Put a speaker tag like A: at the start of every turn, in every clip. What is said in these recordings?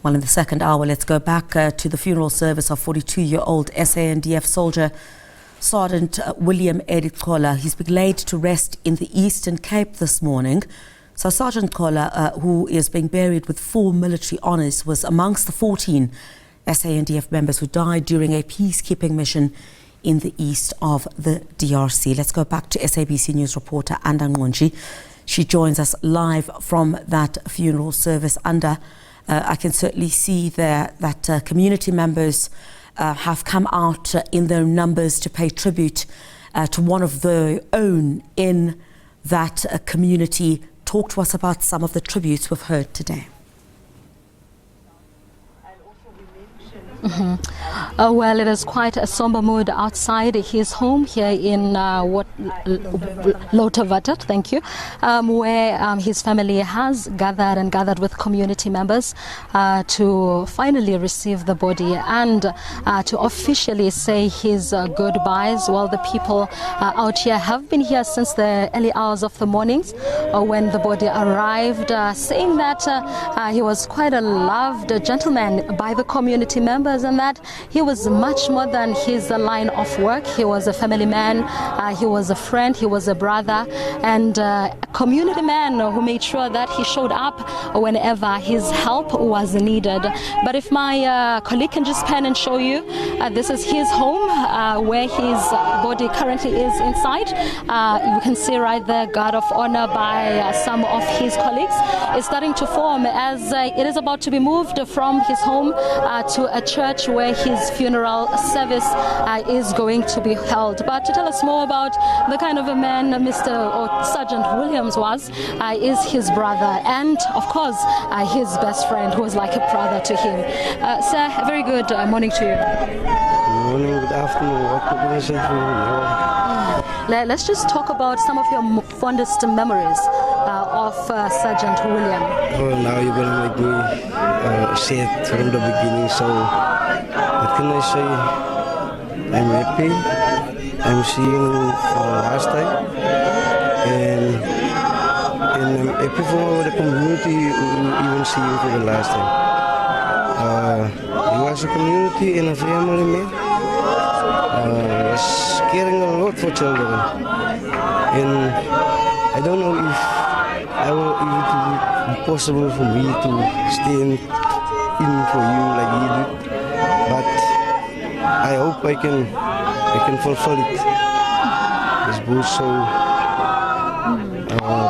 A: Well, in the second hour, let's go back to the funeral service of 42-year-old SANDF soldier Sergeant William Nqonji. He's been laid to rest in the Eastern Cape this morning. So Sergeant Nqonji, who is being buried with full military honours, was amongst the 14 SANDF members who died during a peacekeeping mission in the east of the DRC. Let's go back to SABC News reporter Nqonji. She joins us live from that funeral service. I can certainly see there that community members have come out in their numbers to pay tribute to one of their own in that community. Talk to us about some of the tributes we've heard today.
B: Well, it is quite a somber mood outside his home here in Louterwater, thank you, where his family has gathered with community members to finally receive the body and to officially say his goodbyes. Well, the people out here have been here since the early hours of the mornings when the body arrived, saying that he was quite a loved gentleman by the community members, and that he was much more than his line of work. He was a family man, he was a friend, he was a brother, and a community man who made sure that he showed up whenever his help was needed. But if my colleague can just pan and show you, this is his home where his body currently is inside. You can see right there, guard of honor by some of his colleagues is starting to form as it is about to be moved from his home to a church where his funeral service is going to be held. But to tell us more about the kind of a man Sergeant Williams was, is his brother and of course his best friend, who was like a brother to him. Sir, a very good morning to you.
C: Good morning, good afternoon. What can I say for you?
B: Let's just talk about some of your fondest memories of Sergeant William.
C: Oh, now you're going to make me say it from the beginning. So, what can I say? I'm happy. I'm seeing you for the last time. And I'm happy for the community who even see you for the last time. You as a community and a family man. Was caring a lot for children, and I don't know if I will even be possible for me to stand in for you like you did, but I hope I can fulfill it. It's both so,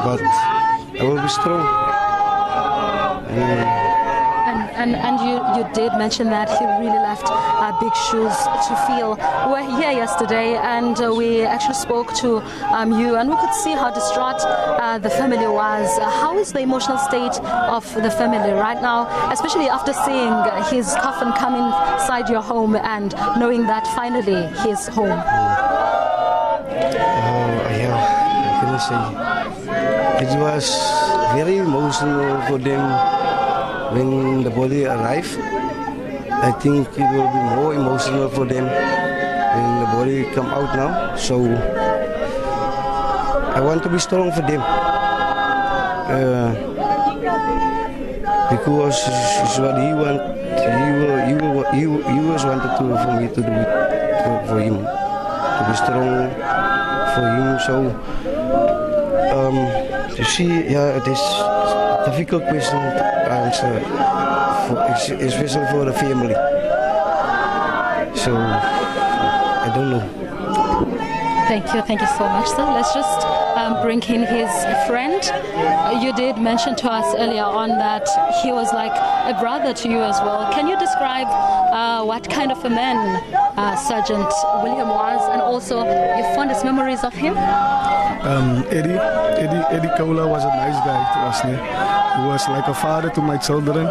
C: but I will be strong.
B: And you did mention that he really left big shoes to fill. We were here yesterday and we actually spoke to you, and we could see how distraught the family was. How is the emotional state of the family right now, especially after seeing his coffin come inside your home and knowing that finally he's home?
C: Yeah, what can I say? It was very emotional for them. When the body arrived, I think it will be more emotional for them when the body come out now. So I want to be strong for them because it's what he want. He was wanted to for me to do it for him, to be strong for him. So you see, yeah, it is a difficult question to answer, especially for the family. So, I don't know.
B: Thank you so much, sir. Let's just bring in his friend. You did mention to us earlier on that he was like a brother to you as well. Can you describe what kind of a man Sergeant William was, and also your fondest memories of him?
D: Eddie Kaula was a nice guy to us. He was like a father to my children.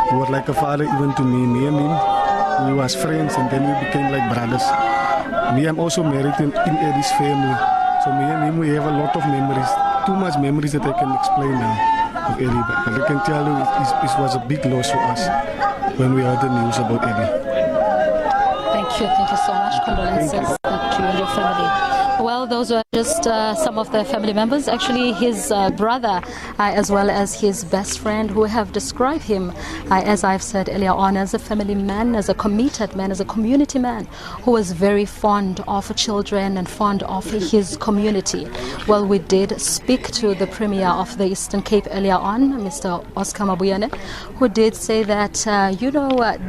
D: He was like a father even to me. Me and him, we was friends, and then we became like brothers. Me, I'm also married in Eddie's family. So me and him, we have a lot of memories. Too much memories that I can explain now of Eddie. But I can tell you it was a big loss for us when we heard the news about Eddie.
B: Thank you so much. Condolences to you and your family. Well, those were Just some of the family members, actually his brother as well as his best friend, who have described him, as I've said earlier on, as a family man, as a committed man, as a community man who was very fond of children and fond of his community. Well, we did speak to the Premier of the Eastern Cape earlier on, Mr. Oscar Mabuyane, who did say that,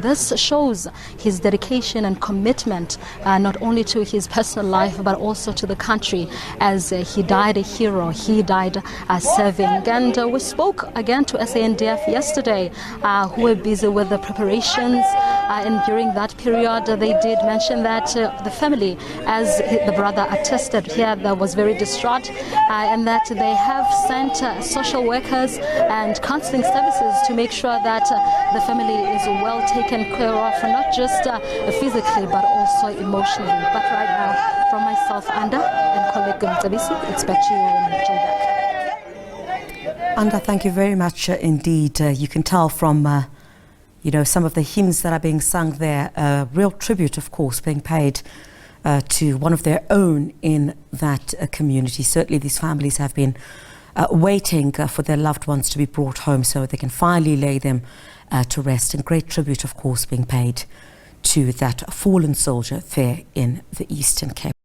B: this shows his dedication and commitment not only to his personal life but also to the country, as he died a hero, he died serving. And we spoke again to SANDF yesterday, who were busy with the preparations, and during that period they did mention that the family, as the brother attested here, that was very distraught, and that they have sent social workers and counseling services to make sure that the family is well taken care of, not just physically but also emotionally. But right now, from myself, Anda, and colleague Nqonji, it's back to you in Joburg.
A: Anda, thank you very much indeed. You can tell from some of the hymns that are being sung there, real tribute, of course, being paid to one of their own in that community. Certainly these families have been waiting for their loved ones to be brought home so they can finally lay them to rest. And great tribute, of course, being paid to that fallen soldier there in the Eastern Cape.